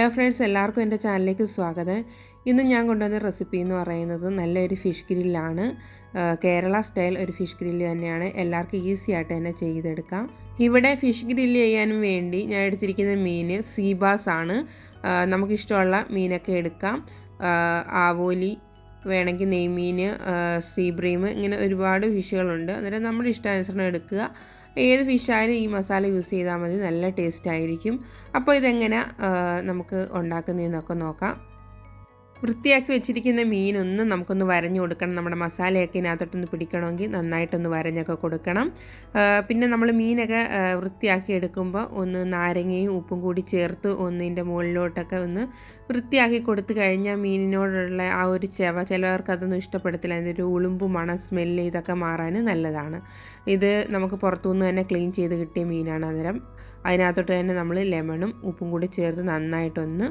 Hello friends, എല്ലാവർക്കും എൻ്റെ ചാനലിലേക്ക് സ്വാഗതം. ഇന്ന് ഞാൻ കൊണ്ടുവന്ന റെസിപ്പി എന്ന് പറയുന്നത് നല്ലൊരു ഫിഷ് ഗ്രില്ലാണ്. കേരള സ്റ്റൈൽ ഒരു ഫിഷ് ഗ്രില്ല് തന്നെയാണ്. എല്ലാവർക്കും ഈസി ആയിട്ട് തന്നെ ചെയ്തെടുക്കാം. ഇവിടെ ഫിഷ് ഗ്രില്ല് ചെയ്യാനും വേണ്ടി ഞാൻ എടുത്തിരിക്കുന്ന മീൻ സീബാസ് ആണ്. നമുക്കിഷ്ടമുള്ള മീനൊക്കെ എടുക്കാം. ആവോലി വേണമെങ്കിൽ, നെയ്മീൻ, സീബ്രീം, ഇങ്ങനെ ഒരുപാട് ഫിഷുകളുണ്ട്. അന്നേരം നമ്മുടെ ഇഷ്ടാനുസരണം എടുക്കുക. ഏത് ഫിഷായാലും ഈ മസാല യൂസ് ചെയ്താൽ മതി, നല്ല ടേസ്റ്റ് ആയിരിക്കും. അപ്പോൾ ഇതെങ്ങനെ നമുക്ക് ഉണ്ടാക്കുന്നതെന്നൊക്കെ നോക്കാം. വൃത്തിയാക്കി വെച്ചിരിക്കുന്ന മീനൊന്ന് നമുക്കൊന്ന് വരഞ്ഞു കൊടുക്കണം. നമ്മുടെ മസാലയൊക്കെ ഇതിനകത്തോട്ടൊന്ന് പിടിക്കണമെങ്കിൽ നന്നായിട്ടൊന്ന് വരഞ്ഞൊക്കെ കൊടുക്കണം. പിന്നെ നമ്മൾ മീനൊക്കെ വൃത്തിയാക്കി എടുക്കുമ്പോൾ ഒന്ന് നാരങ്ങയും ഉപ്പും കൂടി ചേർത്ത് ഒന്നിൻ്റെ മുകളിലോട്ടൊക്കെ ഒന്ന് വൃത്തിയാക്കി കൊടുത്തു കഴിഞ്ഞാൽ മീനിനോടുള്ള ആ ഒരു ചിലവർക്ക് അതൊന്നും ഇഷ്ടപ്പെടത്തില്ല. അതിൻ്റെ ഒരു ഉളുമ്പ് മണം, സ്മെല്ല് ഇതൊക്കെ മാറാൻ നല്ലതാണ്. ഇത് നമുക്ക് പുറത്തുനിന്ന് തന്നെ ക്ലീൻ ചെയ്ത് കിട്ടിയ മീനാണ്. അന്നേരം അതിനകത്തോട്ട് തന്നെ നമ്മൾ ലെമണും ഉപ്പും കൂടി ചേർത്ത് നന്നായിട്ടൊന്ന്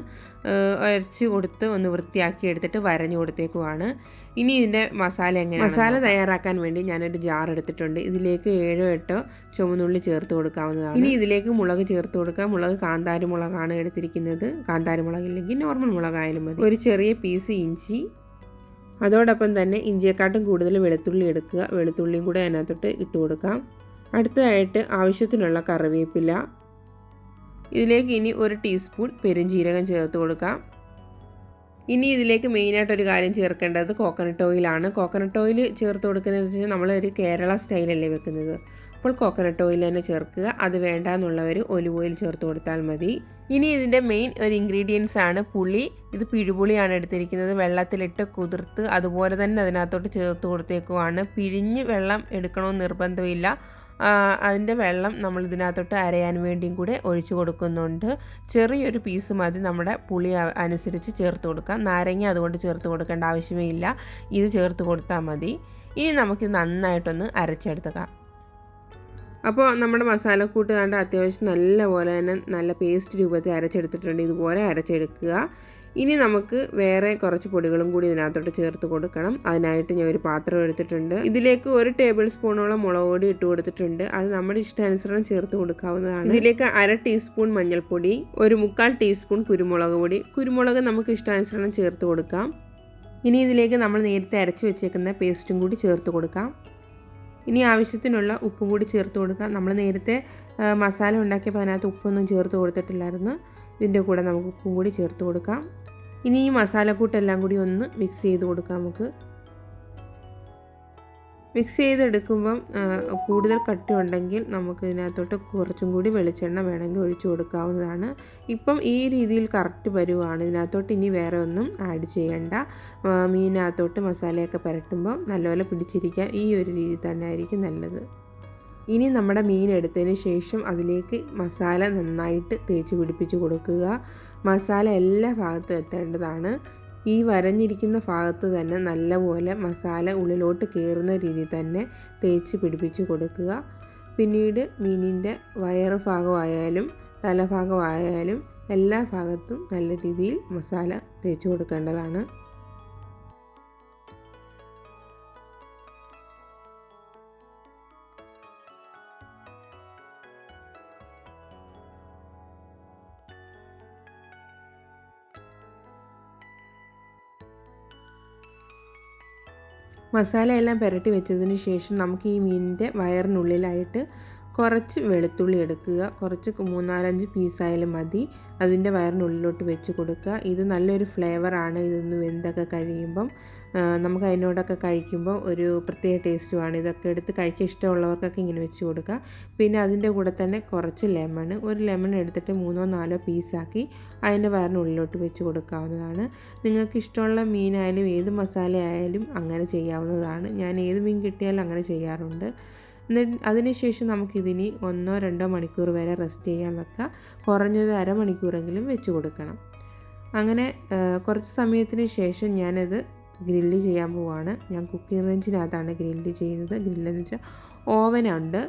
ഉരച്ച് കൊടുത്ത് ഒന്ന് വൃത്തിയാക്കി എടുത്തിട്ട് വരഞ്ഞു കൊടുത്തേക്കുവാണ്. ഇനി ഇതിൻ്റെ മസാല തയ്യാറാക്കാൻ വേണ്ടി ഞാനൊരു ജാർ എടുത്തിട്ടുണ്ട്. ഇതിലേക്ക് 7-8 ചുവന്നുള്ളി ചേർത്ത് കൊടുക്കാവുന്നതാണ്. ഇനി ഇതിലേക്ക് മുളക് ചേർത്ത് കൊടുക്കാം. മുളക് കാന്താരി മുളകാണ് എടുത്തിരിക്കുന്നത്. കാന്താരി മുളകില്ലെങ്കിൽ നോർമൽ മുളകായാലും മതി. ഒരു ചെറിയ പീസ് ഇഞ്ചി, അതോടൊപ്പം തന്നെ ഇഞ്ചിയെക്കാട്ടും കൂടുതൽ വെളുത്തുള്ളി എടുക്കുക. വെളുത്തുള്ളിയും കൂടെ അതിനകത്തോട്ട് ഇട്ട് കൊടുക്കാം. അടുത്തതായിട്ട് ആവശ്യത്തിനുള്ള കറിവേപ്പില, ഇതിലേക്ക് ഇനി 1 ടീസ്പൂൺ പെരുംജീരകം ചേർത്ത് കൊടുക്കാം. ഇനി ഇതിലേക്ക് മെയിനായിട്ടൊരു കാര്യം ചേർക്കേണ്ടത് കോക്കനട്ട് ഓയിലാണ്. കോക്കനട്ട് ഓയിൽ ചേർത്ത് കൊടുക്കുന്നതെന്ന് വെച്ചാൽ നമ്മളൊരു കേരള സ്റ്റൈലല്ലേ വെക്കുന്നത്, അപ്പോൾ കോക്കനട്ട് ഓയിൽ തന്നെ ചേർക്കുക. അത് വേണ്ട എന്നുള്ളവർ ഒലിവ് ഓയിൽ ചേർത്ത് കൊടുത്താൽ മതി. ഇനി ഇതിൻ്റെ മെയിൻ ഒരു ഇൻഗ്രീഡിയൻസ് ആണ് പുളി. ഇത് പിഴുപുളിയാണ് എടുത്തിരിക്കുന്നത്. വെള്ളത്തിലിട്ട് കുതിർത്ത് അതുപോലെ തന്നെ അതിനകത്തോട്ട് ചേർത്ത് കൊടുത്തേക്കുവാണ്. പിഴിഞ്ഞ് വെള്ളം എടുക്കണമെന്ന് നിർബന്ധമില്ല. അതിൻ്റെ വെള്ളം നമ്മൾ ഇതിനകത്തോട്ട് അരയാൻ വേണ്ടിയും കൂടെ ഒഴിച്ചു കൊടുക്കുന്നുണ്ട്. ചെറിയൊരു പീസ് മതി, നമ്മുടെ പുളി അനുസരിച്ച് ചേർത്ത് കൊടുക്കാം. നാരങ്ങ അതുകൊണ്ട് ചേർത്ത് കൊടുക്കേണ്ട ആവശ്യമേ ഇല്ല, ഇത് ചേർത്ത് കൊടുത്താൽ മതി. ഇനി നമുക്ക് നന്നായിട്ടൊന്ന് അരച്ചെടുക്കാം. അപ്പോൾ നമ്മുടെ മസാലക്കൂട്ട് കണ്ട് അത്യാവശ്യം നല്ലപോലെ തന്നെ നല്ല പേസ്റ്റ് രൂപത്തിൽ അരച്ചെടുത്തിട്ടുണ്ട്. ഇതുപോലെ അരച്ചെടുക്കുക. ഇനി നമുക്ക് വേറെ കുറച്ച് പൊടികളും കൂടി ഇതിനകത്തോട്ട് ചേർത്ത് കൊടുക്കണം. അതിനായിട്ട് ഞാൻ ഒരു പാത്രം എടുത്തിട്ടുണ്ട്. ഇതിലേക്ക് 1 ടേബിൾ സ്പൂണോളം മുളക് പൊടി ഇട്ട് കൊടുത്തിട്ടുണ്ട്. അത് നമ്മുടെ ഇഷ്ടാനുസരണം ചേർത്ത് കൊടുക്കാവുന്നതാണ്. ഇതിലേക്ക് 1/2 ടീസ്പൂൺ മഞ്ഞൾപ്പൊടി, 1/4 ടീസ്പൂൺ കുരുമുളക് പൊടി. കുരുമുളക് നമുക്ക് ഇഷ്ടാനുസരണം ചേർത്ത് കൊടുക്കാം. ഇനി ഇതിലേക്ക് നമ്മൾ നേരത്തെ അരച്ച് വെച്ചേക്കുന്ന പേസ്റ്റും കൂടി ചേർത്ത് കൊടുക്കാം. ഇനി ആവശ്യത്തിനുള്ള ഉപ്പും കൂടി ചേർത്ത് കൊടുക്കാം. നമ്മൾ നേരത്തെ മസാല ഉണ്ടാക്കിയപ്പോൾ അതിനകത്ത് ഉപ്പൊന്നും ചേർത്ത് കൊടുത്തിട്ടില്ലായിരുന്നു. ഇതിൻ്റെ കൂടെ നമുക്ക് ഉപ്പും കൂടി ചേർത്ത് കൊടുക്കാം. ഇനി ഈ മസാലക്കൂട്ടെല്ലാം കൂടി ഒന്ന് മിക്സ് ചെയ്ത് കൊടുക്കാം. നമുക്ക് മിക്സ് ചെയ്തെടുക്കുമ്പം കൂടുതൽ കട്ടി ഉണ്ടെങ്കിൽ നമുക്ക് ഇതിനകത്തോട്ട് കുറച്ചും കൂടി വെളിച്ചെണ്ണ വേണമെങ്കിൽ ഒഴിച്ചു കൊടുക്കാവുന്നതാണ്. ഇപ്പം ഈ രീതിയിൽ കറക്റ്റ് വരുവാണ്. ഇതിനകത്തോട്ട് ഇനി വേറെ ഒന്നും ആഡ് ചെയ്യേണ്ട. മീനകത്തോട്ട് മസാലയൊക്കെ പുരട്ടുമ്പം നല്ലപോലെ പിടിച്ചിരിക്കാൻ ഈ ഒരു രീതി തന്നെ ആയിരിക്കും നല്ലത്. ഇനി നമ്മുടെ മീൻ എടുത്തതിന് ശേഷം അതിലേക്ക് മസാല നന്നായിട്ട് തേച്ച് പിടിപ്പിച്ച് കൊടുക്കുക. മസാല എല്ലാ ഭാഗത്തും എത്തേണ്ടതാണ്. ഈ വരഞ്ഞിരിക്കുന്ന ഭാഗത്ത് തന്നെ നല്ലപോലെ മസാല ഉള്ളിലോട്ട് കയറുന്ന രീതിയിൽ തന്നെ തേച്ച് പിടിപ്പിച്ച് കൊടുക്കുക. പിന്നീട് മീനിൻ്റെ വയറ് ഭാഗമായാലും തലഭാഗമായാലും എല്ലാ ഭാഗത്തും നല്ല രീതിയിൽ മസാല തേച്ച് കൊടുക്കേണ്ടതാണ്. മസാല എല്ലാം പുരട്ടി വെച്ചതിന് ശേഷം നമുക്ക് ഈ മീനിൻ്റെ വയറിനുള്ളിലായിട്ട് കുറച്ച് വെളുത്തുള്ളി എടുക്കുക. കുറച്ച് 3-4-5 പീസായാലും മതി. അതിൻ്റെ വയറിനുള്ളിലോട്ട് വെച്ച് കൊടുക്കുക. ഇത് നല്ലൊരു ഫ്ലേവറാണ്. ഇതൊന്ന് വെന്തൊക്കെ കഴിയുമ്പം നമുക്ക് അതിനോടൊക്കെ കഴിക്കുമ്പോൾ ഒരു പ്രത്യേക ടേസ്റ്റുമാണ്. ഇതൊക്കെ എടുത്ത് കഴിക്കാൻ ഇഷ്ടമുള്ളവർക്കൊക്കെ ഇങ്ങനെ വെച്ച് കൊടുക്കുക. പിന്നെ അതിൻ്റെ കൂടെ തന്നെ കുറച്ച് ഒരു ലെമൺ എടുത്തിട്ട് 3-4 പീസാക്കി അതിൻ്റെ വയറിനുള്ളിലോട്ട് വെച്ച് കൊടുക്കാവുന്നതാണ്. നിങ്ങൾക്ക് ഇഷ്ടമുള്ള മീനായാലും ഏത് മസാല ആയാലും അങ്ങനെ ചെയ്യാവുന്നതാണ്. ഞാൻ ഏത് മീൻ കിട്ടിയാലും അങ്ങനെ ചെയ്യാറുണ്ട്. അതിനുശേഷം നമുക്കിതിനി 1-2 മണിക്കൂർ വരെ റെസ്റ്റ് ചെയ്യാൻ വെക്കാം. കുറഞ്ഞത് അരമണിക്കൂറെങ്കിലും വെച്ച് കൊടുക്കണം. അങ്ങനെ കുറച്ച് സമയത്തിന് ശേഷം ഞാനത് ഗ്രില്ല് ചെയ്യാൻ പോവുകയാണ്. ഞാൻ കുക്കിംഗ് റേഞ്ചിനകത്താണ് ഗ്രില്ല് ചെയ്യുന്നത്. ഗ്രില്ലെന്ന് വെച്ചാൽ ഓവനുണ്ട്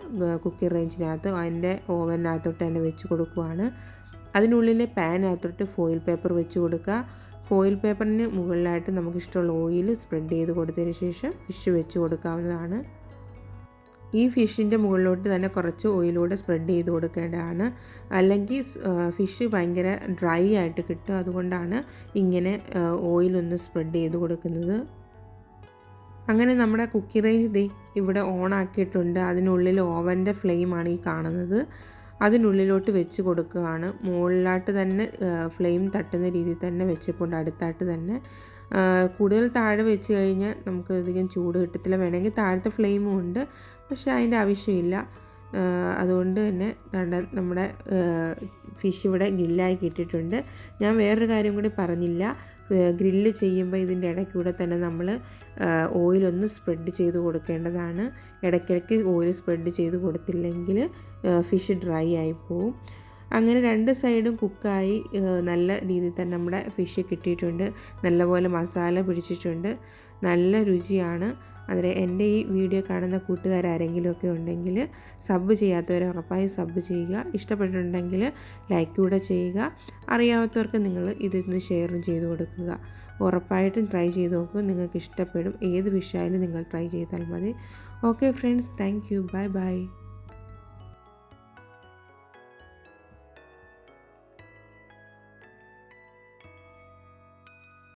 കുക്കിംഗ് റേഞ്ചിനകത്ത്. അതിൻ്റെ ഓവനകത്തോട്ട് തന്നെ വെച്ച് കൊടുക്കുകയാണ്. അതിനുള്ളിൽ പാനകത്തോട്ട് ഫോയിൽ പേപ്പർ വെച്ച് കൊടുക്കുക. ഫോയിൽ പേപ്പറിന് മുകളിലായിട്ട് നമുക്കിഷ്ടമുള്ള ഓയിൽ സ്പ്രെഡ് ചെയ്ത് കൊടുത്തതിന് ശേഷം ഫിഷ് വെച്ച് കൊടുക്കാവുന്നതാണ്. ഈ ഫിഷിൻ്റെ മുകളിലോട്ട് തന്നെ കുറച്ച് ഓയിലൂടെ സ്പ്രെഡ് ചെയ്ത് കൊടുക്കേണ്ടതാണ്. അല്ലെങ്കിൽ ഫിഷ് ഭയങ്കര ഡ്രൈ ആയിട്ട് കിട്ടും. അതുകൊണ്ടാണ് ഇങ്ങനെ ഓയിലൊന്ന് സ്പ്രെഡ് ചെയ്ത് കൊടുക്കുന്നത്. അങ്ങനെ നമ്മുടെ കുക്കി റേഞ്ച് ഇവിടെ ഓൺ ആക്കിയിട്ടുണ്ട്. അതിനുള്ളിൽ ഓവൻ്റെ ഫ്ലെയിമാണ് ഈ കാണുന്നത്. അതിനുള്ളിലോട്ട് വെച്ച് കൊടുക്കുകയാണ്. മുകളിലായിട്ട് തന്നെ ഫ്ലെയിം തട്ടുന്ന രീതിയിൽ തന്നെ വെച്ചിട്ടുണ്ട്. അടുത്തായിട്ട് തന്നെ കൂടുതൽ താഴെ വെച്ച് കഴിഞ്ഞാൽ നമുക്ക് അധികം ചൂട് കിട്ടത്തില്ല. വേണമെങ്കിൽ താഴത്തെ ഫ്ലെയിമും ഉണ്ട്, പക്ഷേ അതിൻ്റെ ആവശ്യമില്ല. അതുകൊണ്ട് തന്നെ നമ്മുടെ ഫിഷ് ഇവിടെ ഗ്രില്ലായി കിട്ടിയിട്ടുണ്ട്. ഞാൻ വേറൊരു കാര്യം കൂടി പറഞ്ഞില്ല. ഗ്രില്ല് ചെയ്യുമ്പോൾ ഇതിൻ്റെ ഇടയ്ക്കൂടെ തന്നെ നമ്മൾ ഓയിലൊന്ന് സ്പ്രെഡ് ചെയ്ത് കൊടുക്കേണ്ടതാണ്. ഇടയ്ക്കിടയ്ക്ക് ഓയിൽ സ്പ്രെഡ് ചെയ്ത് കൊടുത്തില്ലെങ്കിൽ ഫിഷ് ഡ്രൈ ആയിപ്പോവും. അങ്ങനെ രണ്ട് സൈഡും കുക്കായി നല്ല രീതിയിൽ തന്നെ നമ്മുടെ ഫിഷ് കിട്ടിയിട്ടുണ്ട്. നല്ലപോലെ മസാല പിടിച്ചിട്ടുണ്ട്. നല്ല രുചിയാണ്. അതിന് എൻ്റെ ഈ വീഡിയോ കാണുന്ന കൂട്ടുകാരാരെങ്കിലുമൊക്കെ ഉണ്ടെങ്കിൽ സബ് ചെയ്യാത്തവരെ ഉറപ്പായി സബ് ചെയ്യുക. ഇഷ്ടപ്പെട്ടിട്ടുണ്ടെങ്കിൽ ലൈക്ക് കൂടെ ചെയ്യുക. അറിയാത്തവർക്ക് നിങ്ങൾ ഇതൊന്ന് ഷെയറും ചെയ്ത് കൊടുക്കുക. ഉറപ്പായിട്ടും ട്രൈ ചെയ്ത് നോക്കുക. നിങ്ങൾക്ക് ഇഷ്ടപ്പെടും. ഏത് ഫിഷായാലും നിങ്ങൾ ട്രൈ ചെയ്താൽ മതി. Okay friends, thank you. Bye bye.